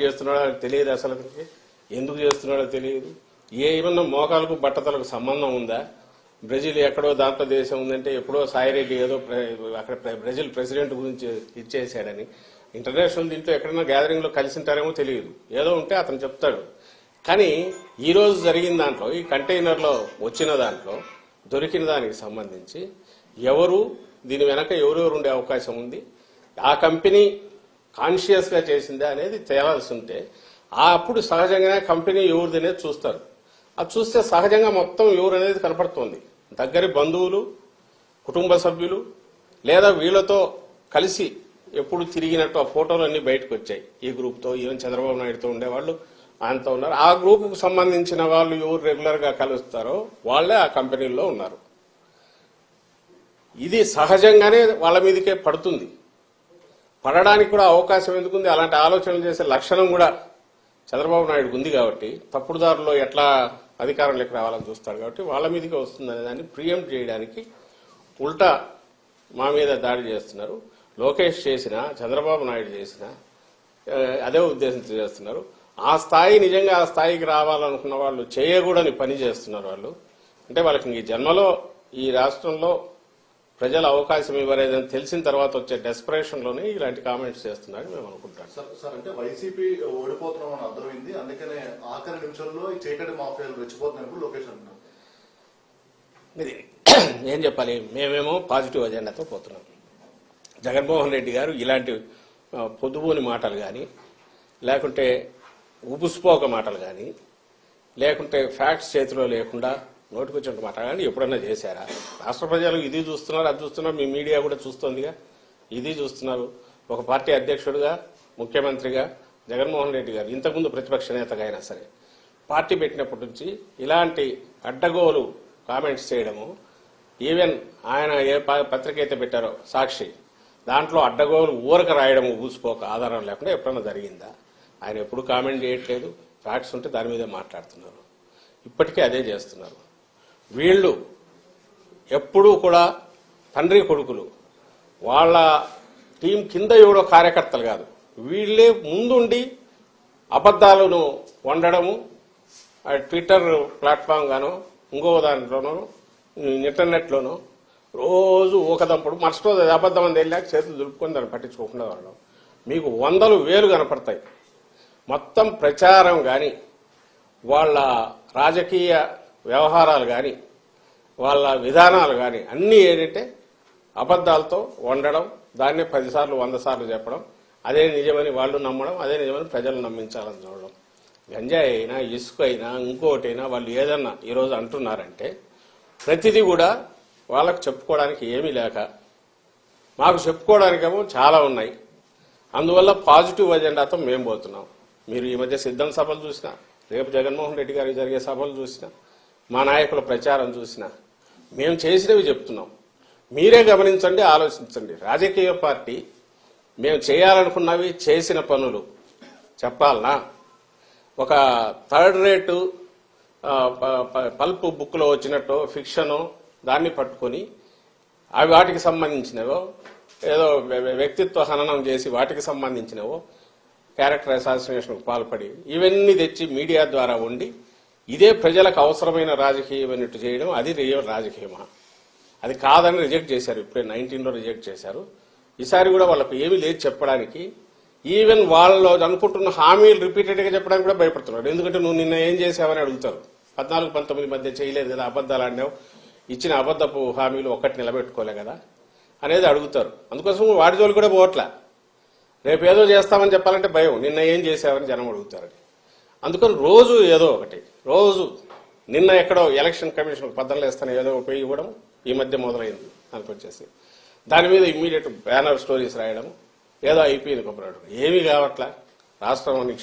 చేస్తున్నాడో తెలియదు, అసలు ఎందుకు చేస్తున్నాడో తెలియదు. ఏమన్నా మోకాలకు బట్టతలకు సంబంధం ఉందా? బ్రెజిల్ ఎక్కడో దాంట్లో దేశం ఉందంటే ఎప్పుడో సాయిరెడ్డి ఏదో అక్కడ బ్రెజిల్ ప్రెసిడెంట్ గురించి ఇచ్చేసాడని ఇంటర్నేషనల్ దీంట్లో ఎక్కడైనా గ్యాదరింగ్ లో కలిసి ఉంటారేమో తెలియదు, ఏదో ఉంటే అతను చెప్తాడు. కానీ ఈ రోజు జరిగిన దాంట్లో, ఈ కంటైనర్ లో వచ్చిన దాంట్లో దొరికిన దానికి సంబంధించి ఎవరు దీని వెనక ఎవరెవరు ఉండే అవకాశం ఉంది, ఆ కంపెనీ కాన్షియస్ గా చేసిందా అనేది తేలాల్సి ఉంటే అప్పుడు సహజంగానే కంపెనీ ఎవరిది అనేది చూస్తారు. అది చూస్తే సహజంగా మొత్తం ఎవరు అనేది కనపడుతోంది. దగ్గరి బంధువులు, కుటుంబ సభ్యులు, లేదా వీళ్లతో కలిసి ఎప్పుడు తిరిగినట్టు ఆ ఫోటోలు అన్ని బయటకు వచ్చాయి. ఈ గ్రూప్ తో, ఈవెన్ చంద్రబాబు నాయుడుతో ఉండేవాళ్ళు ఆయనతో ఉన్నారు. ఆ గ్రూప్ కు సంబంధించిన వాళ్ళు ఎవరు రెగ్యులర్ గా కలుస్తారో వాళ్లే ఆ కంపెనీల్లో ఉన్నారు. ఇది సహజంగానే వాళ్ళ మీదకే పడుతుంది. పడడానికి కూడా అవకాశం ఎందుకుంది? అలాంటి ఆలోచనలు చేసే లక్షణం కూడా చంద్రబాబు నాయుడుకు ఉంది కాబట్టి, తప్పుడు దారిలో ఎట్లా అధికారంలోకి రావాలని చూస్తాడు కాబట్టి వాళ్ళ మీదకే వస్తుందనే దాన్ని ప్రియంప్ట్ చేయడానికి ఉల్టా మా మీద దాడి చేస్తున్నారు. లోకేష్ చేసినా, చంద్రబాబు నాయుడు చేసినా అదే ఉద్దేశంతో చేస్తున్నారు. ఆ స్థాయి నిజంగా ఆ స్థాయికి రావాలనుకున్న వాళ్ళు చేయకూడని పని చేస్తున్నారు. వాళ్ళు అంటే వాళ్ళకి ఈ జన్మలో ఈ రాష్ట్రంలో ప్రజల అవకాశం ఇవ్వలేదని తెలిసిన తర్వాత వచ్చే డెస్పరేషన్ లోనే ఇలాంటి కామెంట్స్ చేస్తున్నారని మేము అనుకుంటాం. సార్ అంటే వైసీపీ ఓడిపోతున్నామని అర్థమైంది, అందుకనే ఆఖరి నిమిషంలో ఈ చీకటి మాఫియాలు రెచ్చిపోతున్నప్పుడు లోకేష్ అంటున్నారు. ఏం చెప్పాలి, మేమేమో పాజిటివ్ అజెండాతో పోతున్నాం. జగన్మోహన్ రెడ్డి గారు ఇలాంటి పొద్దుబోని మాటలు కానీ, లేకుంటే ఉబుస్పోక మాటలు కానీ, లేకుంటే ఫ్యాక్ట్స్ చేతిలో లేకుండా నోటికొచ్చిన మాట కానీ ఎప్పుడన్నా చేశారా? రాష్ట్ర ప్రజలు ఇది చూస్తున్నారు, అది చూస్తున్నారు, మీ మీడియా కూడా చూస్తోందిగా, ఇది చూస్తున్నారు. ఒక పార్టీ అధ్యక్షుడిగా, ముఖ్యమంత్రిగా జగన్మోహన్ రెడ్డి గారు ఇంతకుముందు ప్రతిపక్ష నేతగా అయినా సరే పార్టీ పెట్టినప్పటి నుంచి ఇలాంటి అడ్డగోలు కామెంట్స్ చేయడము, ఈవెన్ ఆయన ఏ పత్రిక అయితే పెట్టారో సాక్షి, దాంట్లో అడ్డగోలు ఊరక రాయడము ఊసిపోక ఆధారం లేకుండా ఎప్పుడన్నా జరిగిందా? ఆయన ఎప్పుడు కామెంట్ చేయట్లేదు. ఫ్యాక్ట్స్ ఉంటే దాని మీదే మాట్లాడుతున్నారు. ఇప్పటికే అదే చేస్తున్నారు. వీళ్ళు ఎప్పుడూ కూడా తండ్రి కొడుకులు, వాళ్ళ టీం కింద ఎవడో కార్యకర్తలు కాదు, వీళ్ళే ముందుండి అబద్దాలను వండడము, ట్విట్టర్ ప్లాట్ఫామ్ గానో ఇంకో దాంట్లోనో ఇంటర్నెట్లోనో రోజు ఊకదంపుడు, మరుసటి రోజు అబద్దం అని వెళ్ళాక చేతులు దులుపుకొని దాన్ని పట్టించుకోకుండా వాళ్ళం. మీకు 100,000 కనపడతాయి. మొత్తం ప్రచారం కానీ, వాళ్ళ రాజకీయ వ్యవహారాలు కానీ, వాళ్ళ విధానాలు కానీ అన్నీ ఏంటంటే అబద్దాలతో వండడం, దాన్నే 10 సార్లు 100 సార్లు చెప్పడం, అదే నిజమని వాళ్ళు నమ్మడం, అదే నిజమని ప్రజలు నమ్మించాలని చూడడం. గంజాయి అయినా, ఇసుక అయినా, ఇంకోటైనా వాళ్ళు ఏదన్నా ఈరోజు అంటున్నారంటే ప్రతిదీ కూడా వాళ్ళకు చెప్పుకోవడానికి ఏమీ లేక, మాకు చెప్పుకోవడానికేమో చాలా ఉన్నాయి. అందువల్ల పాజిటివ్ అజెండాతో మేము పోతున్నాం. మీరు ఈ మధ్య సిద్ధం సభలు చూసినా, రేపు జగన్మోహన్ రెడ్డి గారికి జరిగే సభలు చూసినా, మా నాయకుల ప్రచారం చూసినా మేము చేసినవి చెప్తున్నాం. మీరే గమనించండి, ఆలోచించండి. రాజకీయ పార్టీ మేము చేయాలనుకున్నవి, చేసిన పనులు చెప్పాలనా? ఒక థర్డ్ రేటు పల్ప్ బుక్లో వచ్చినట్టు ఫిక్షను దాన్ని పట్టుకొని అవి వాటికి సంబంధించినవో, ఏదో వ్యక్తిత్వ హననం చేసి వాటికి సంబంధించినవో, క్యారెక్టర్ అసాసినేషన్కు పాల్పడి ఇవన్నీ తెచ్చి మీడియా ద్వారా ఉండి ఇదే ప్రజలకు అవసరమైన రాజకీయం అన్నట్టు చేయడం, అది రియల్ రాజకీయమా? అది కాదని రిజెక్ట్ చేశారు. ఇప్పుడే 19లో రిజెక్ట్ చేశారు. ఈసారి కూడా వాళ్ళకు ఏమీ లేదు చెప్పడానికి. ఈవెన్ వాళ్ళు అనుకుంటున్న హామీలు రిపీటెడ్గా చెప్పడానికి కూడా భయపడుతున్నారు. ఎందుకంటే నువ్వు నిన్న ఏం చేసావని అడుగుతారు. 14-19 మధ్య చేయలేదు కదా, అబద్దాలు ఆడినావు, ఇచ్చిన అబద్దపు హామీలు ఒక్కటి నిలబెట్టుకోలే కదా అనేది అడుగుతారు. అందుకోసం వాడి జోలు కూడా పోవట్లా. రేపు ఏదో చేస్తామని చెప్పాలంటే భయం, నిన్న ఏం చేసావని జనం అడుగుతారని. అందుకని రోజు ఏదో ఒకటి, రోజు నిన్న ఎక్కడో ఎలక్షన్ కమిషన్ పద్ధతులు వేస్తాను ఏదో ఉపయోగ ఇవ్వడం ఈ మధ్య మొదలైంది అనుకొచ్చేసి దాని మీద ఇమ్మీడియట్ బ్యానర్ స్టోరీస్ రాయడం, ఏదో అయిపోయింది కొబ్బరి. ఏమీ కావట్లా. రాష్ట్రం